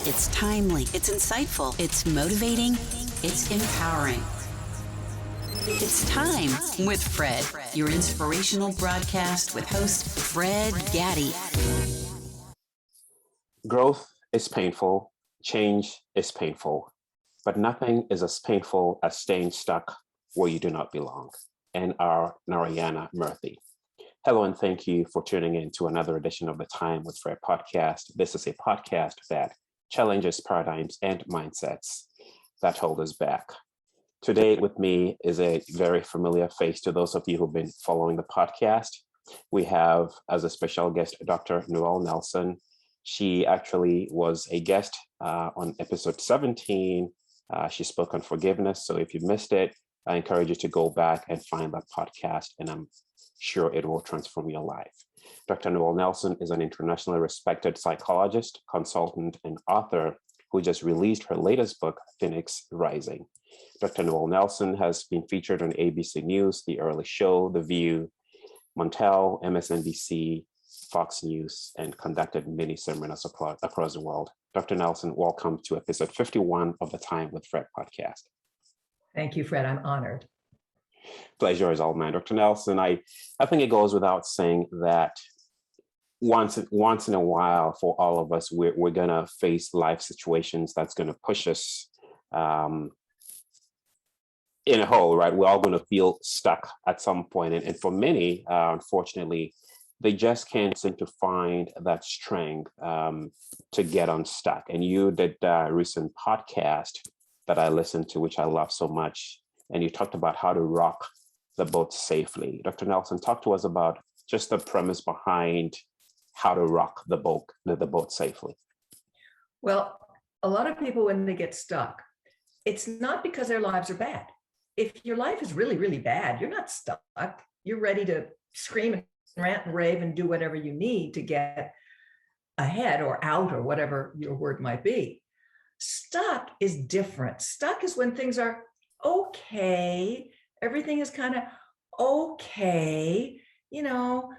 It's timely, it's insightful, it's motivating, it's empowering. It's Time with Fred, your inspirational broadcast with host Fred Gaddy. Growth is painful, change is painful, but nothing is as painful as staying stuck where you do not belong. And our Narayana Murthy. Hello, and thank you for tuning in to another edition of the Time with Fred podcast. This is a podcast that challenges paradigms and mindsets that hold us back. Today with me is a very familiar face to those of you who've been following the podcast. We have as a special guest, Dr. Noelle Nelson. She actually was a guest on episode 17. She spoke on forgiveness. So if you missed it, I encourage you to go back and find that podcast, and I'm sure it will transform your life. Dr. Noelle Nelson is an internationally respected psychologist, consultant, and author who just released her latest book, Phoenix Rising. Dr. Noelle Nelson has been featured on ABC News, The Early Show, The View, Montel, MSNBC, Fox News, and conducted many seminars across the world. Dr. Nelson, welcome to episode 51 of the Time with Fred podcast. Thank you, Fred. I'm honored. Pleasure is all mine. Dr. Nelson, I think it goes without saying that once in a while, for all of us, we're going to face life situations that's going to push us in a hole, right? We're all going to feel stuck at some point. And for many, unfortunately, they just can't seem to find that strength to get unstuck. And you did a recent podcast that I listened to, which I love so much. And you talked about how to rock the boat safely. Dr. Nelson, talk to us about just the premise behind how to rock the boat safely. Well, a lot of people, when they get stuck, it's not because their lives are bad. If your life is really, really bad, you're not stuck. You're ready to scream and rant and rave and do whatever you need to get ahead or out or whatever your word might be. Stuck is different. Stuck is when things are okay. Everything is kind of okay. You know,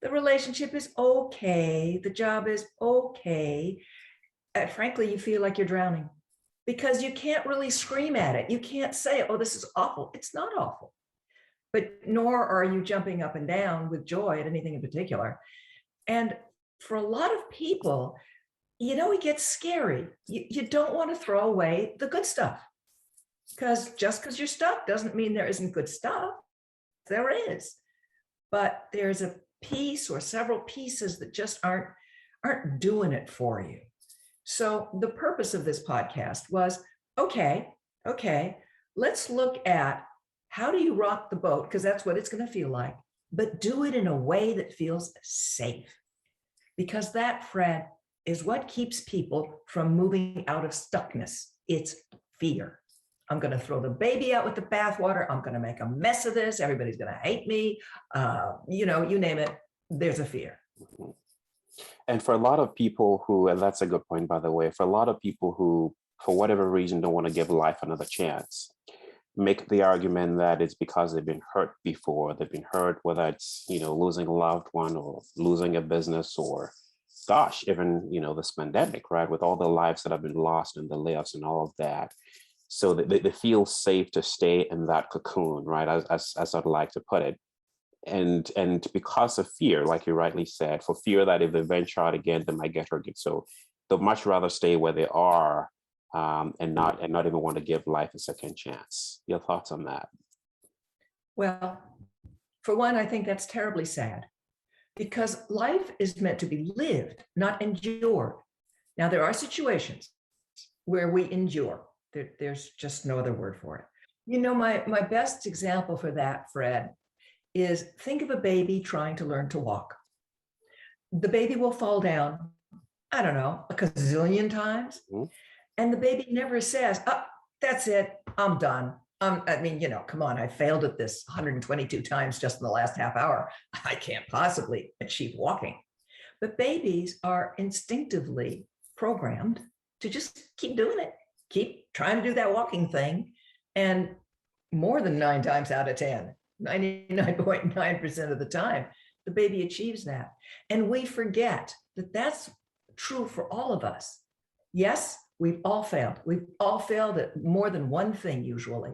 the relationship is okay. The job is okay. Frankly, you feel like you're drowning because you can't really scream at it. You can't say, oh, this is awful. It's not awful. But nor are you jumping up and down with joy at anything in particular. And for a lot of people, you know, it gets scary. You don't want to throw away the good stuff, because just because you're stuck doesn't mean there isn't good stuff. There is, but there's a piece or several pieces that just aren't doing it for you. So the purpose of this podcast was, okay, let's look at how do you rock the boat, because that's what it's going to feel like, but do it in a way that feels safe. Because that, Fred, is what keeps people from moving out of stuckness. It's fear. I'm going to throw the baby out with the bathwater. I'm going to make a mess of this. Everybody's going to hate me. You name it. There's a fear. And for a lot of people who, and that's a good point, by the way, for a lot of people who, for whatever reason, don't want to give life another chance, make the argument that it's because they've been hurt before. They've been hurt, whether it's, losing a loved one or losing a business or, gosh, even, this pandemic, right? With all the lives that have been lost and the layoffs and all of that. So they feel safe to stay in that cocoon, right? As I'd like to put it. And because of fear, like you rightly said, for fear that if they venture out again, they might get hurt. So they'll much rather stay where they are and not even want to give life a second chance. Your thoughts on that? Well, for one, I think that's terribly sad, because life is meant to be lived, not endured. Now, there are situations where we endure. There's just no other word for it. My best example for that, Fred, is think of a baby trying to learn to walk. The baby will fall down, I don't know, a gazillion times. Mm-hmm. And the baby never says, oh, that's it, I'm done. Come on, I failed at this 122 times just in the last half hour. I can't possibly achieve walking. But babies are instinctively programmed to just keep doing it, keep trying to do that walking thing. And more than 9 times out of 10, 99.9% of the time, the baby achieves that. And we forget that that's true for all of us. Yes, we've all failed. We've all failed at more than one thing usually.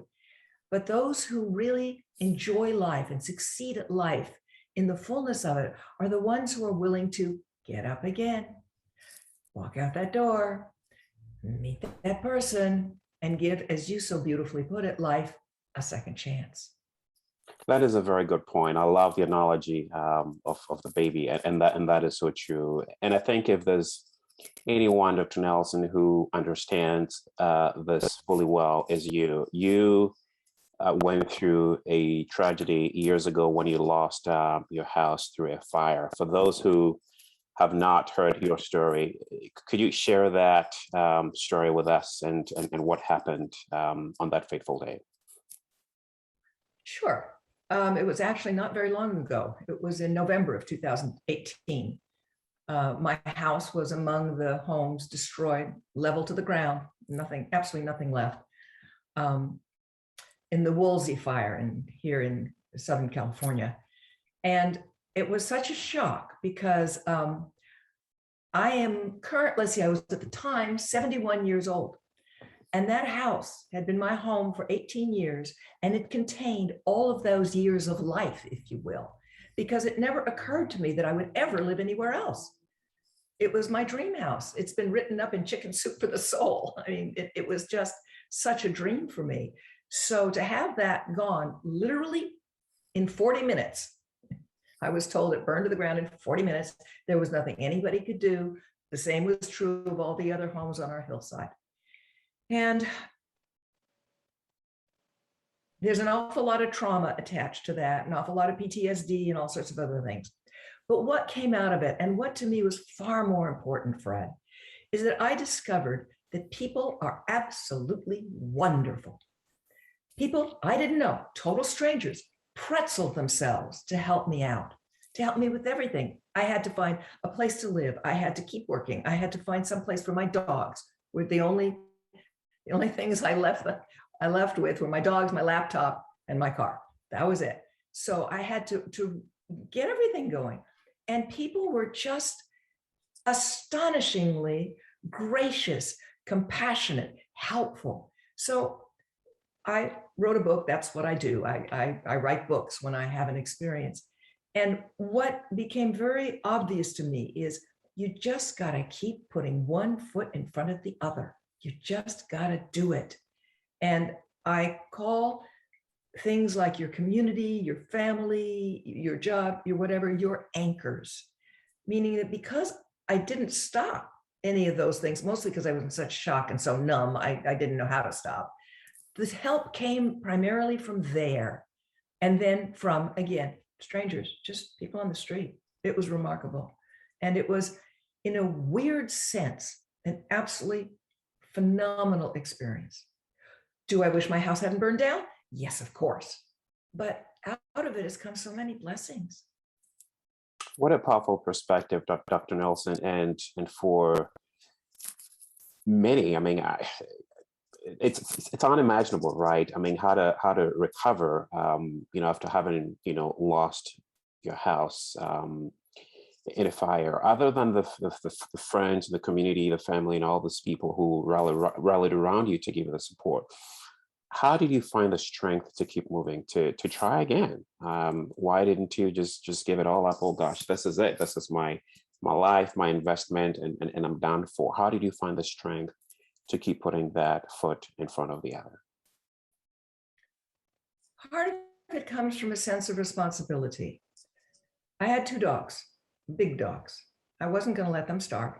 But those who really enjoy life and succeed at life in the fullness of it are the ones who are willing to get up again, walk out that door, meet that person, and give, as you so beautifully put it, life a second chance. That is a very good point. I love the analogy of the baby, and that is so true. And I think if there's anyone, Dr. Nelson, who understands this fully well, is you. You went through a tragedy years ago when you lost your house through a fire. For those who have not heard your story, could you share that story with us and what happened on that fateful day? Sure. It was actually not very long ago. It was in November of 2018. My house was among the homes destroyed, level to the ground, nothing, absolutely nothing left. In the Woolsey fire here in Southern California. And it was such a shock because I am let's see, I was at the time 71 years old. And that house had been my home for 18 years, and it contained all of those years of life, if you will, because it never occurred to me that I would ever live anywhere else. It was my dream house. It's been written up in Chicken Soup for the Soul. I mean, it was just such a dream for me. So to have that gone literally in 40 minutes, I was told it burned to the ground in 40 minutes. There was nothing anybody could do. The same was true of all the other homes on our hillside. And there's an awful lot of trauma attached to that, an awful lot of PTSD and all sorts of other things. But what came out of it, and what to me was far more important, Fred, is that I discovered that people are absolutely wonderful. People I didn't know, total strangers, pretzeled themselves to help me out, to help me with everything. I had to find a place to live. I had to keep working. I had to find some place for my dogs. Were the only things I left with were my dogs, my laptop, and my car. That was it. So I had to get everything going. And people were just astonishingly gracious, compassionate, helpful. So I wrote a book. That's what I do. I write books when I have an experience. And what became very obvious to me is you just got to keep putting one foot in front of the other. You just got to do it. And I call things like your community, your family, your job, your whatever, your anchors, meaning that because I didn't stop any of those things, mostly because I was in such shock and so numb, I didn't know how to stop. This help came primarily from there. And then from, again, strangers, just people on the street. It was remarkable. And it was, in a weird sense, an absolutely phenomenal experience. Do I wish my house hadn't burned down? Yes, of course. But out of it has come so many blessings. What a powerful perspective, Dr. Nelson, and for many, I mean, it's unimaginable, right? I mean, how to recover, after having lost your house in a fire. Other than the friends, the community, the family, and all these people who rallied around you to give you the support. How did you find the strength to keep moving, to try again? Why didn't you just give it all up? Oh gosh, this is it. This is my life, my investment, and I'm done for. How did you find the strength to keep putting that foot in front of the other? Part of it comes from a sense of responsibility. I had 2 dogs, big dogs. I wasn't going to let them starve.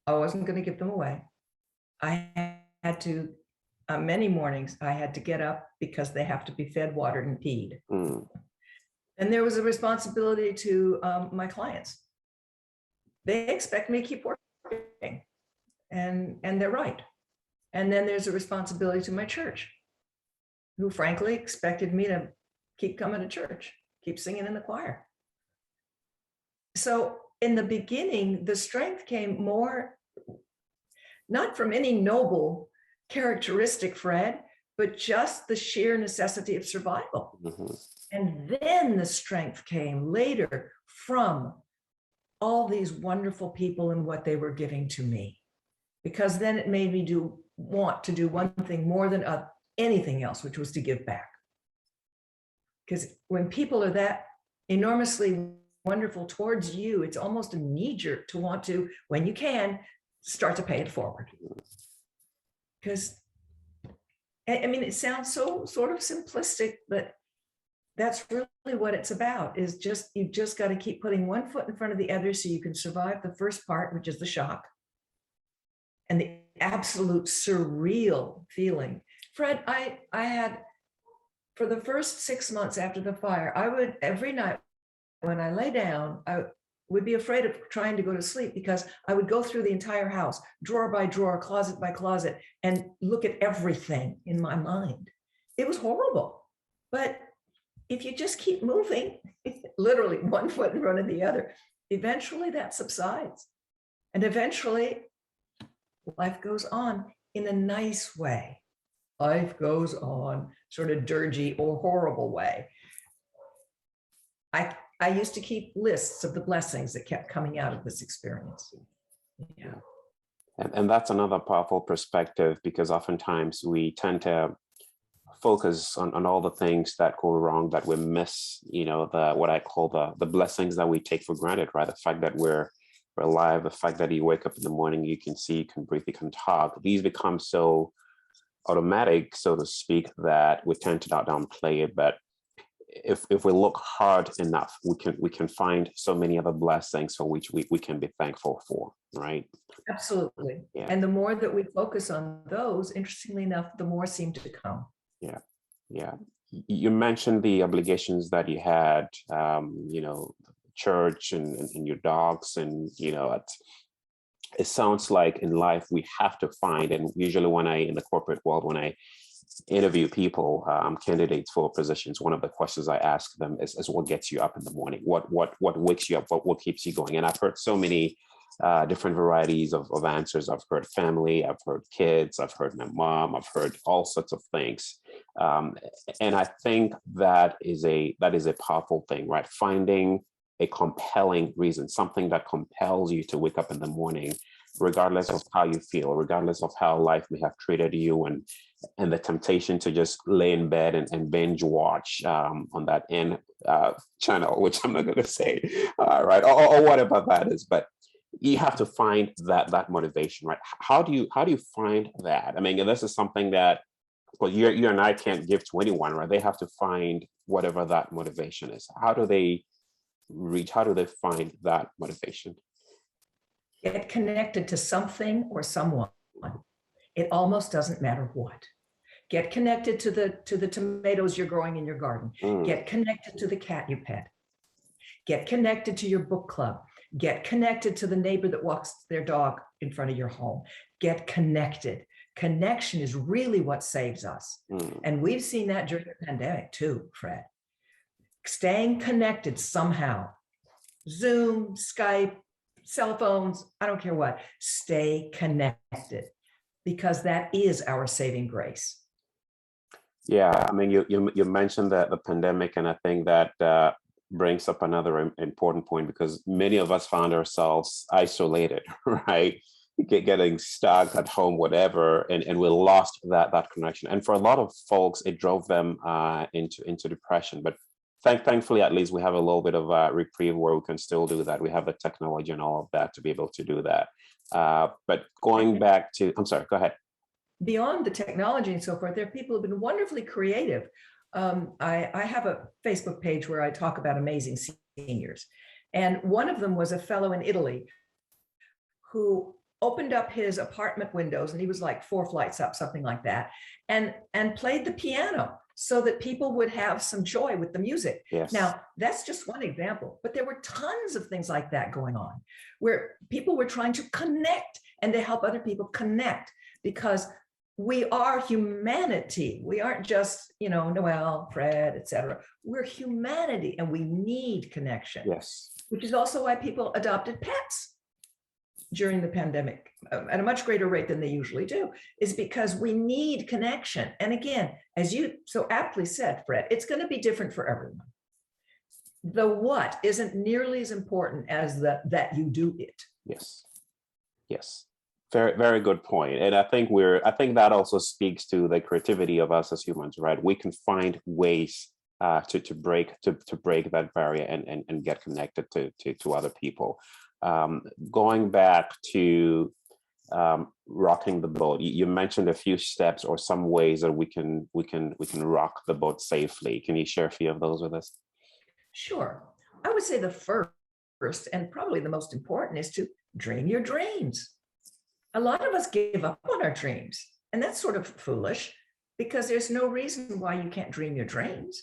I wasn't going to give them away. I had to, many mornings, I had to get up because they have to be fed, watered, and peed. And there was a responsibility to my clients. They expect me to keep working. And they're right. And then there's a responsibility to my church, who frankly expected me to keep coming to church, keep singing in the choir. So in the beginning, the strength came more, not from any noble characteristic, Fred, but just the sheer necessity of survival. Mm-hmm. And then the strength came later from all these wonderful people and what they were giving to me. because then it made me want to do one thing more than anything else, which was to give back. Because when people are that enormously wonderful towards you, it's almost a knee-jerk to want to, when you can, start to pay it forward. Because, I mean, it sounds so sort of simplistic, but that's really what it's about, is just, you've just got to keep putting one foot in front of the other so you can survive the first part, which is the shock and the absolute surreal feeling. Fred, I had, for the first 6 months after the fire, I would, every night when I lay down, I would be afraid of trying to go to sleep, because I would go through the entire house, drawer by drawer, closet by closet, and look at everything in my mind. It was horrible. But if you just keep moving, literally one foot in front of the other, eventually that subsides. And eventually life goes on in a nice way. Life goes on, sort of dirgy or horrible way. I used to keep lists of the blessings that kept coming out of this experience. Yeah. And that's another powerful perspective, because oftentimes we tend to focus on all the things that go wrong, that we miss, you know, what I call the blessings that we take for granted, right? The fact that we're alive, the fact that you wake up in the morning, you can see, you can breathe, you can talk. These become so automatic, so to speak, that we tend to not downplay it. But if we look hard enough, we can find so many other blessings for which we can be thankful for, right? Absolutely. Yeah. And the more that we focus on those, interestingly enough, the more seem to come. Yeah. Yeah. You mentioned the obligations that you had, you know, church and your dogs, and, you know, it sounds like in life we have to find, and usually in the corporate world, when I interview people, candidates for positions, one of the questions I ask them is what gets you up in the morning? What wakes you up? What keeps you going? And I've heard so many different varieties of answers. I've heard family, I've heard kids, I've heard my mom, I've heard all sorts of things. And I think that is a powerful thing, right? Finding a compelling reason, something that compels you to wake up in the morning, regardless of how you feel, regardless of how life may have treated you, and the temptation to just lay in bed and binge watch on that channel, which I'm not going to say, right, or whatever that is. But you have to find that motivation, right? How do you find that? I mean, and this is something that, well, you and I can't give to anyone, right? They have to find whatever that motivation is. How do they find that motivation? Get connected to something or someone. It almost doesn't matter what. Get connected to the tomatoes you're growing in your garden. Get connected to the cat you pet. Get connected to your book club. Get connected to the neighbor that walks their dog in front of your home. Get connected. Connection is really what saves us. And we've seen that during the pandemic too, Fred. Staying connected somehow. Zoom, Skype, cell phones, I don't care what. Stay connected, because that is our saving grace. Yeah, I mean, you mentioned that the pandemic, and I think that brings up another important point, because many of us found ourselves isolated, right? Getting stuck at home, whatever, and we lost that connection. And for a lot of folks, it drove them into depression. But thankfully, at least we have a little bit of a reprieve where we can still do that. We have the technology and all of that to be able to do that. But going back to, I'm sorry, go ahead. Beyond the technology and so forth, there are people who have been wonderfully creative. I have a Facebook page where I talk about amazing seniors. And one of them was a fellow in Italy who opened up his apartment windows, and he was like 4 flights up, something like that, and played the piano so that people would have some joy with the music. Yes. Now, that's just one example, but there were tons of things like that going on, where people were trying to connect and to help other people connect, because we are humanity. We aren't just, Noelle, Fred, etc. We're humanity, and we need connection. Yes. Which is also why people adopted pets during the pandemic at a much greater rate than they usually do, is because we need connection. And again, as you so aptly said, Fred, it's going to be different for everyone. The what isn't nearly as important as that you do it. Yes. Yes. Very, very good point. And I think that also speaks to the creativity of us as humans, right? We can find ways to break that barrier and get connected to other people. Going back to rocking the boat, you mentioned a few steps or some ways that we can rock the boat safely. Can you share a few of those with us? Sure. I would say the first and probably the most important is to dream your dreams. A lot of us give up on our dreams, and that's sort of foolish because there's no reason why you can't dream your dreams.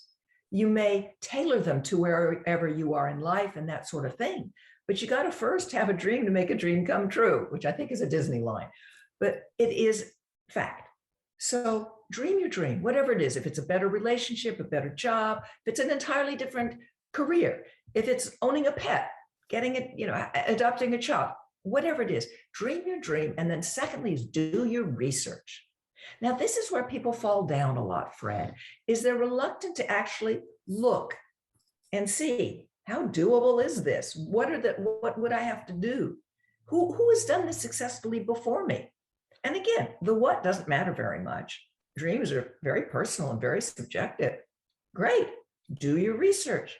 You may tailor them to wherever you are in life and that sort of thing, but you got to first have a dream to make a dream come true, which I think is a Disney line, but it is fact. So dream your dream, whatever it is. If it's a better relationship, a better job, if it's an entirely different career, if it's owning a pet, getting it, adopting a child, whatever it is, dream your dream. And then secondly is do your research. Now, this is where people fall down a lot, Fred, is they're reluctant to actually look and see how doable is this? What would I have to do? Who has done this successfully before me? And again, the what doesn't matter very much. Dreams are very personal and very subjective. Great, do your research.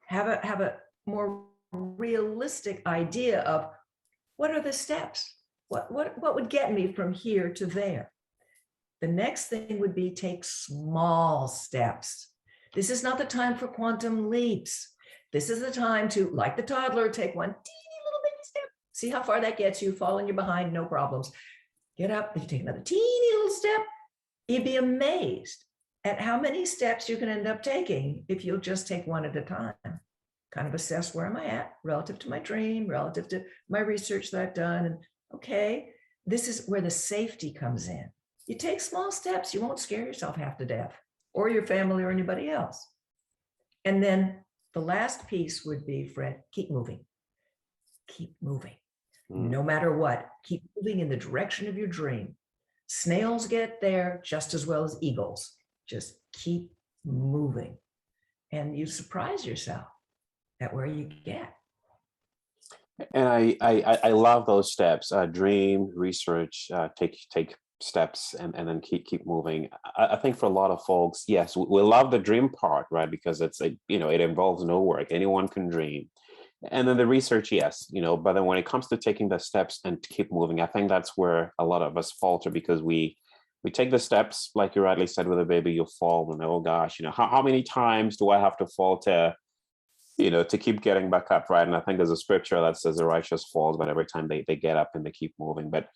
Have a more realistic idea of what are the steps? What would get me from here to there? The next thing would be take small steps. This is not the time for quantum leaps. This is the time to, like the toddler, take one teeny little baby step. See how far that gets you, fall in your behind, no problems. Get up, you take another teeny little step. You'd be amazed at how many steps you can end up taking if you'll just take one at a time. Kind of assess where am I at relative to my dream, relative to my research that I've done. And okay, this is where the safety comes in. You take small steps, you won't scare yourself half to death or your family or anybody else. And then the last piece would be, Fred, keep moving. Keep moving. No matter what, keep moving in the direction of your dream. Snails get there just as well as eagles. Just keep moving. And you surprise yourself at where you get. And I love those steps. Dream, research, take steps, and then keep moving. I think for a lot of folks, yes, we love the dream part, right? Because it's it involves no work. Anyone can dream. And then the research, yes, but then when it comes to taking the steps and keep moving, I think that's where a lot of us falter because we take the steps, like you rightly said, with a baby, you'll fall and oh gosh, how many times do I have to fall to keep getting back up, right? And I think there's a scripture that says the righteous falls, but every time they get up and they keep moving. But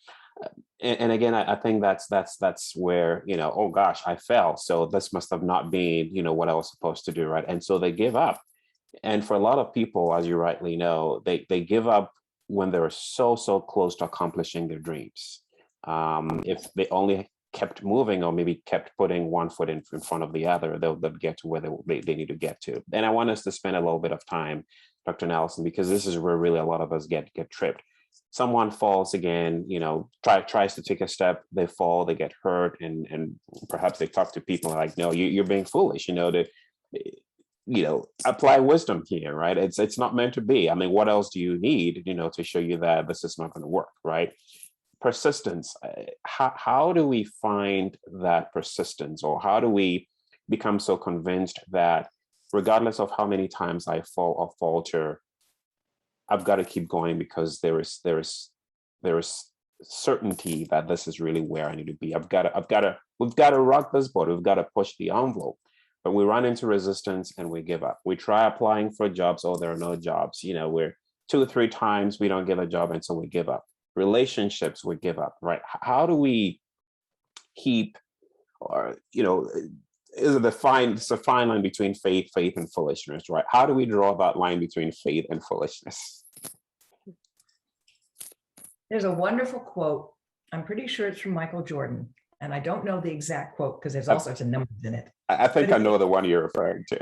and again, I think that's where oh gosh, I fell, so this must have not been what I was supposed to do, right? And so they give up. And for a lot of people, as you rightly know, they give up when they're so close to accomplishing their dreams. If they only kept moving or maybe kept putting one foot in front of the other, they'll get to where they need to get to. And I want us to spend a little bit of time, Dr. Nelson, because this is where really a lot of us get tripped. Someone falls again, tries to take a step, they fall, they get hurt, and perhaps they talk to people like, no, you're being foolish, apply wisdom here, right? It's not meant to be. I mean, what else do you need, to show you that this is not going to work, right? Persistence. How do we find that persistence, or how do we become so convinced that regardless of how many times I fall or falter, I've got to keep going because there is certainty that this is really where I need to be. we've got to rock this boat. We've got to push the envelope. But we run into resistance and we give up. We try applying for jobs. Oh, there are no jobs. We're 2 or 3 times we don't get a job, and so we give up. Relationships, we give up, right? How do we keep, or is it it's a fine line between faith and foolishness, right? How do we draw that line between faith and foolishness? There's a wonderful quote. I'm pretty sure it's from Michael Jordan. And I don't know the exact quote because there's all sorts of numbers in it. I think I know the one you're referring to.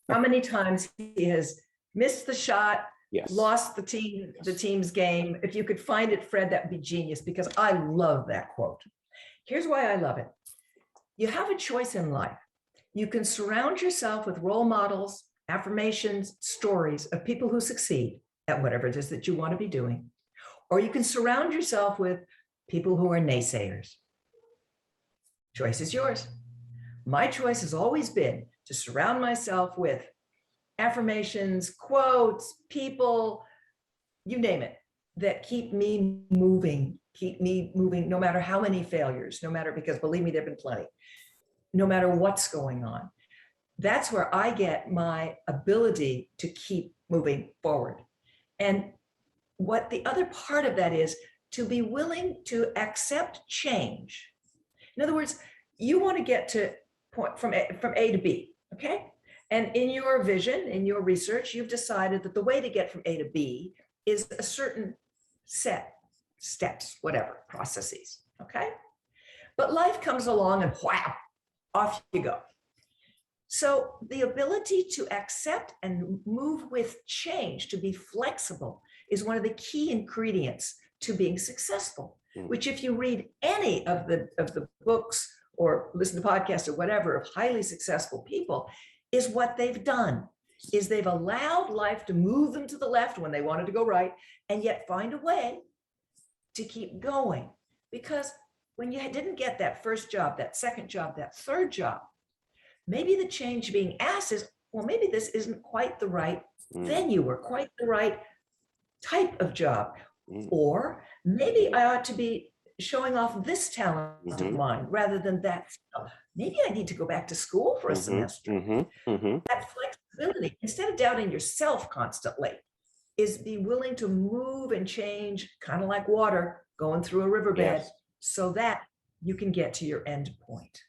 How many times he has missed the shot, yes, lost the team's game. If you could find it, Fred, that would be genius, because I love that quote. Here's why I love it. You have a choice in life. You can surround yourself with role models, affirmations, stories of people who succeed at whatever it is that you want to be doing. Or you can surround yourself with people who are naysayers. Choice is yours. My choice has always been to surround myself with affirmations, quotes, people, you name it, that keep me moving no matter how many failures, no matter, because believe me, there've been plenty, no matter what's going on. That's where I get my ability to keep moving forward. And what the other part of that is to be willing to accept change. In other words, you want to get to point from A to B, okay? And in your vision, in your research, you've decided that the way to get from A to B is a certain set, steps, whatever, processes, okay? But life comes along and wow, off you go. So the ability to accept and move with change, to be flexible, is one of the key ingredients to being successful, which if you read any of the books or listen to podcasts or whatever of highly successful people, is what they've done, is they've allowed life to move them to the left when they wanted to go right, and yet find a way to keep going. Because when you didn't get that first job, that second job, that third job, maybe the change being asked is, well, maybe this isn't quite the right venue or quite the right type of job. Or maybe I ought to be showing off this talent of mine rather than that. Maybe I need to go back to school for a semester. That flexibility, instead of doubting yourself constantly, is be willing to move and change, kind of like water going through a riverbed, so that you can get to your end point.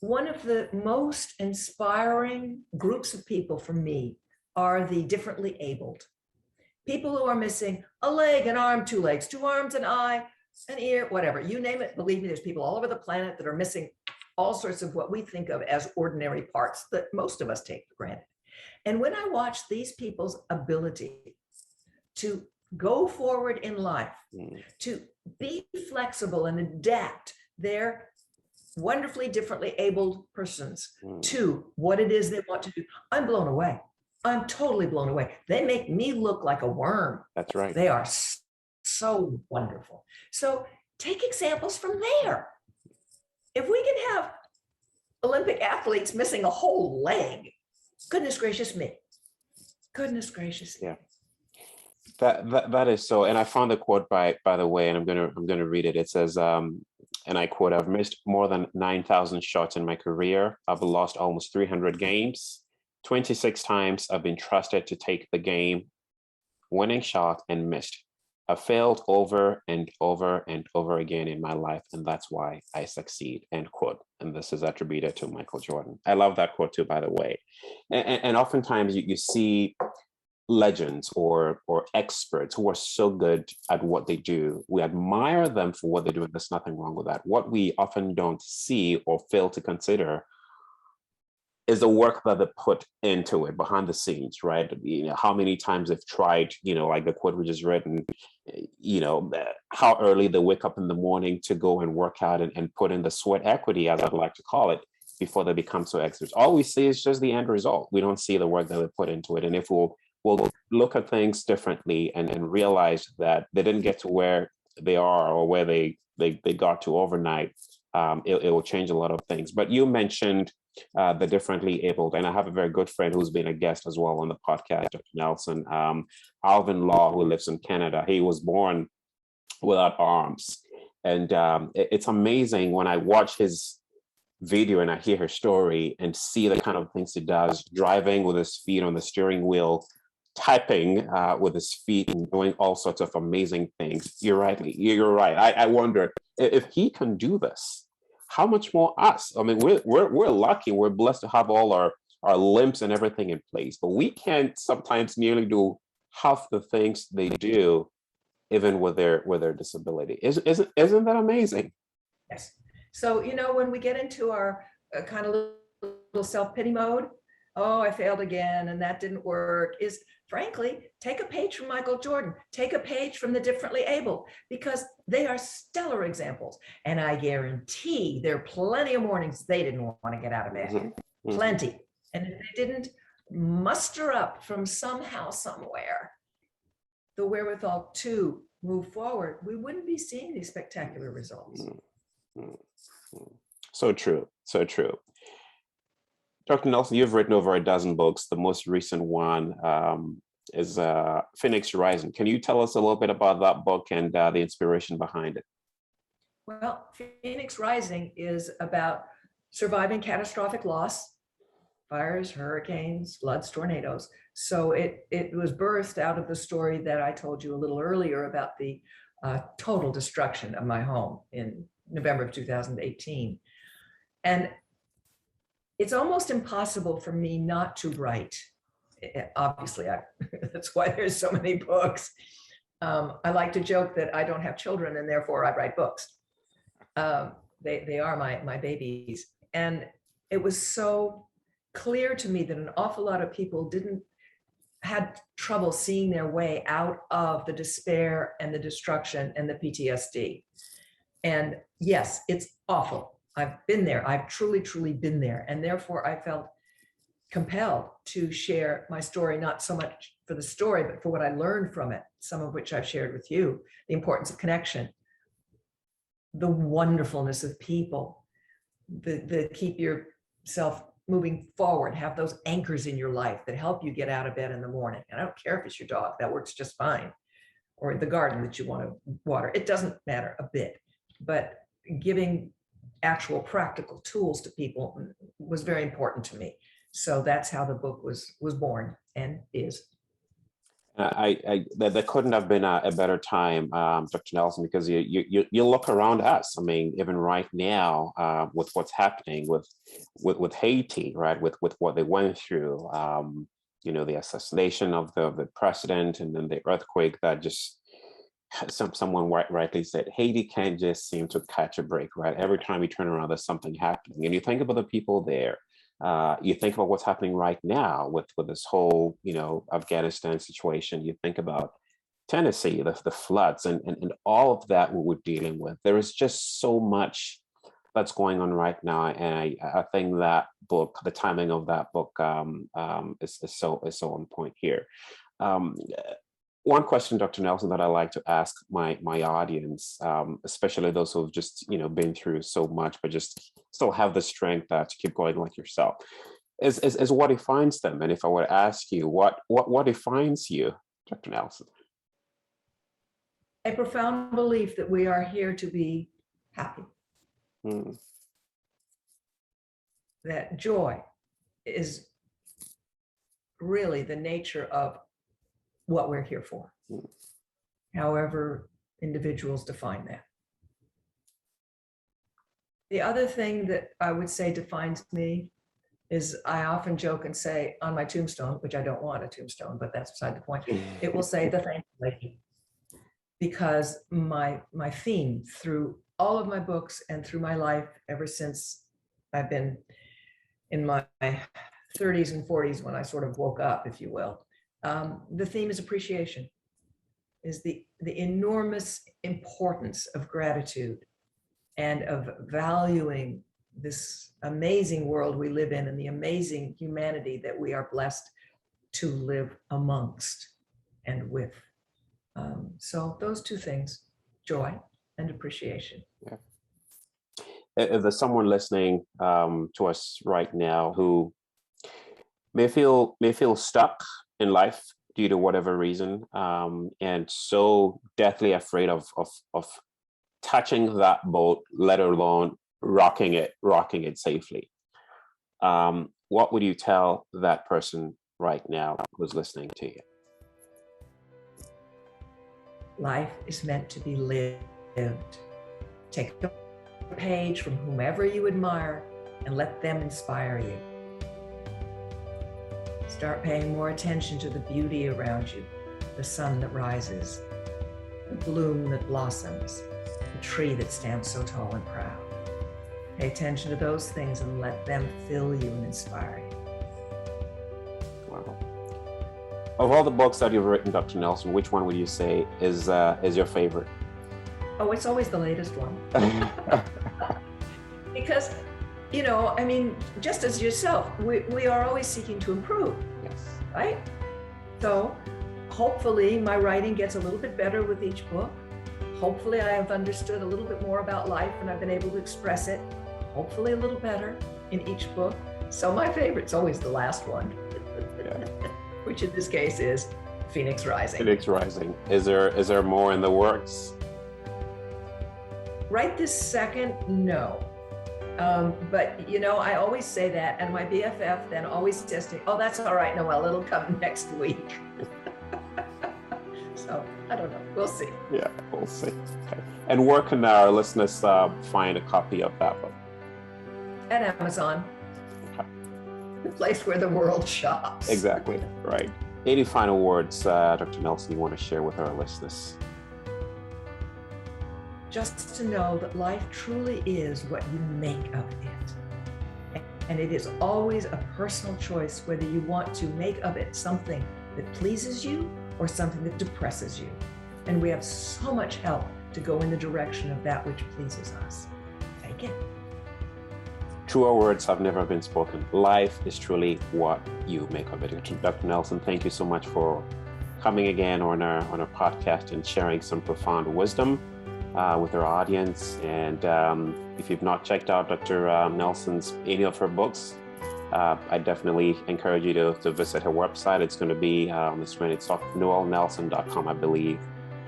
One of the most inspiring groups of people for me are the differently abled. People who are missing a leg, an arm, two legs, two arms, an eye, an ear, whatever, you name it. Believe me, there's people all over the planet that are missing all sorts of what we think of as ordinary parts that most of us take for granted. And when I watch these people's ability to go forward in life, to be flexible and adapt their wonderfully differently abled persons to what it is they want to do, I'm blown away. I'm totally blown away. They make me look like a worm. That's right. They are so wonderful. So take examples from there. If we can have Olympic athletes missing a whole leg, goodness gracious me. Goodness gracious me. Yeah. That is so. And I found the quote by the way, and I'm gonna read it. It says, and I quote, "I've missed more than 9,000 shots in my career. I've lost almost 300 games. 26 times I've been trusted to take the game winning shot and missed. I've failed over and over and over again in my life, and that's why I succeed," end quote. And this is attributed to Michael Jordan. I love that quote too, by the way. And oftentimes you see legends or experts who are so good at what they do. We admire them for what they do, and there's nothing wrong with that. What we often don't see or fail to consider is the work that they put into it behind the scenes, right? You know, how many times they've tried, like the quote we just read, and how early they wake up in the morning to go and work out and put in the sweat equity, as I'd like to call it, before they become so experts. All we see is just the end result. We don't see the work that they put into it. And if we'll look at things differently and realize that they didn't get to where they are or where they got to overnight, it will change a lot of things. But you mentioned the differently abled, and I have a very good friend who's been a guest as well on the podcast, Dr. Nelson, Alvin Law, who lives in Canada. He was born without arms, and it's amazing when I watch his video and I hear her story and see the kind of things he does, driving with his feet on the steering wheel, typing with his feet, and doing all sorts of amazing things. You're right. I wonder if he can do this, how much more us? I mean, we're lucky. We're blessed to have all our limbs and everything in place, but we can't sometimes nearly do half the things they do, even with their disability. Isn't that amazing? Yes. So, when we get into our kind of little self-pity mode, oh, I failed again, and that didn't work, is frankly, take a page from Michael Jordan, take a page from the differently able, because they are stellar examples. And I guarantee there are plenty of mornings they didn't want to get out of bed. Plenty. And if they didn't muster up from somehow, somewhere, the wherewithal to move forward, we wouldn't be seeing these spectacular results. So true. So true. Dr. Nelson, you've written over a dozen books. The most recent one is Phoenix Rising. Can you tell us a little bit about that book and the inspiration behind it? Well, Phoenix Rising is about surviving catastrophic loss, fires, hurricanes, floods, tornadoes. So it was birthed out of the story that I told you a little earlier about the total destruction of my home in November of 2018. And it's almost impossible for me not to write. Obviously, that's why there's so many books. I like to joke that I don't have children and therefore I write books. They are my babies. And it was so clear to me that an awful lot of people had trouble seeing their way out of the despair and the destruction and the PTSD. And yes, it's awful. I've been there. I've truly, truly been there. And therefore I felt compelled to share my story, not so much for the story, but for what I learned from it, some of which I've shared with you, the importance of connection, the wonderfulness of people, the keep yourself moving forward, have those anchors in your life that help you get out of bed in the morning. And I don't care if it's your dog, that works just fine, or the garden that you want to water. It doesn't matter a bit, but giving actual practical tools to people was very important to me. So that's how the book was born and is. There couldn't have been a better time, Dr. Nelson, because you look around us. I mean, even right now, with what's happening with Haiti, right, with what they went through, the assassination of the president, and then the earthquake that just someone rightly said, Haiti can't just seem to catch a break, right? Every time you turn around, there's something happening, and you think about the people there. You think about what's happening right now with this whole, Afghanistan situation. You think about Tennessee, the floods, and all of that we're dealing with. There is just so much that's going on right now, and I think that book, the timing of that book, is so on point here. One question, Dr. Nelson, that I like to ask my audience, especially those who've just been through so much, but just still have the strength to keep going like yourself, is what defines them. And if I were to ask you, what defines you, Dr. Nelson? A profound belief that we are here to be happy. That joy is really the nature of what we're here for, however individuals define that. The other thing that I would say defines me is I often joke and say on my tombstone, which I don't want a tombstone, but that's beside the point, it will say the thank you lady. Because my theme through all of my books and through my life, ever since I've been in my 30s and 40s, when I sort of woke up, if you will, the theme is appreciation, is the enormous importance of gratitude and of valuing this amazing world we live in and the amazing humanity that we are blessed to live amongst and with. So those two things, joy and appreciation. Yeah. If there's someone listening to us right now who may feel stuck in life due to whatever reason, and so deathly afraid of touching that boat, let alone rocking it safely, what would you tell that person right now who's listening to you? Life is meant to be lived. Take a page from whomever you admire and let them inspire you. Start paying more attention to the beauty around you, the sun that rises, the bloom that blossoms, the tree that stands so tall and proud. Pay attention to those things and let them fill you and inspire you. Wow. Of all the books that you've written, Dr. Nelson, which one would you say is your favorite? Oh, it's always the latest one. Because, just as yourself, we are always seeking to improve, yes, right? So hopefully my writing gets a little bit better with each book. Hopefully I have understood a little bit more about life and I've been able to express it, hopefully a little better in each book. So my favorite's always the last one, which in this case is Phoenix Rising. Phoenix Rising. Is there more in the works? Right this second, no. But I always say that, and my BFF then always says to me, "Oh, that's all right, Noelle, it'll come next week." So I don't know. We'll see. Yeah, we'll see. Okay. And where can our listeners find a copy of that book? At Amazon. Okay. The place where the world shops. Exactly. Right. Any final words, Dr. Nelson, you want to share with our listeners? Just to know that life truly is what you make of it. And it is always a personal choice whether you want to make of it something that pleases you or something that depresses you. And we have so much help to go in the direction of that which pleases us. Take it. Truer words have never been spoken. Life is truly what you make of it. Dr. Nelson, thank you so much for coming again on our podcast and sharing some profound wisdom with our audience. And if you've not checked out Dr. Nelson's any of her books, I definitely encourage you to visit her website. It's going to be on the screen. It's noelnelson.com, I believe,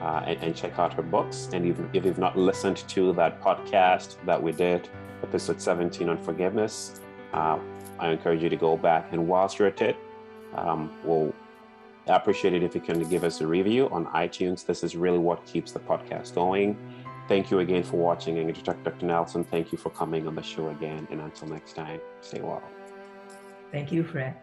and check out her books. And if you've not listened to that podcast that we did, episode 17 on forgiveness, I encourage you to go back, and whilst you're at it, we'll appreciate it if you can give us a review on iTunes. This is really what keeps the podcast going. Thank you again for watching. And Dr. Nelson, thank you for coming on the show again. And until next time, stay well. Thank you, Fred.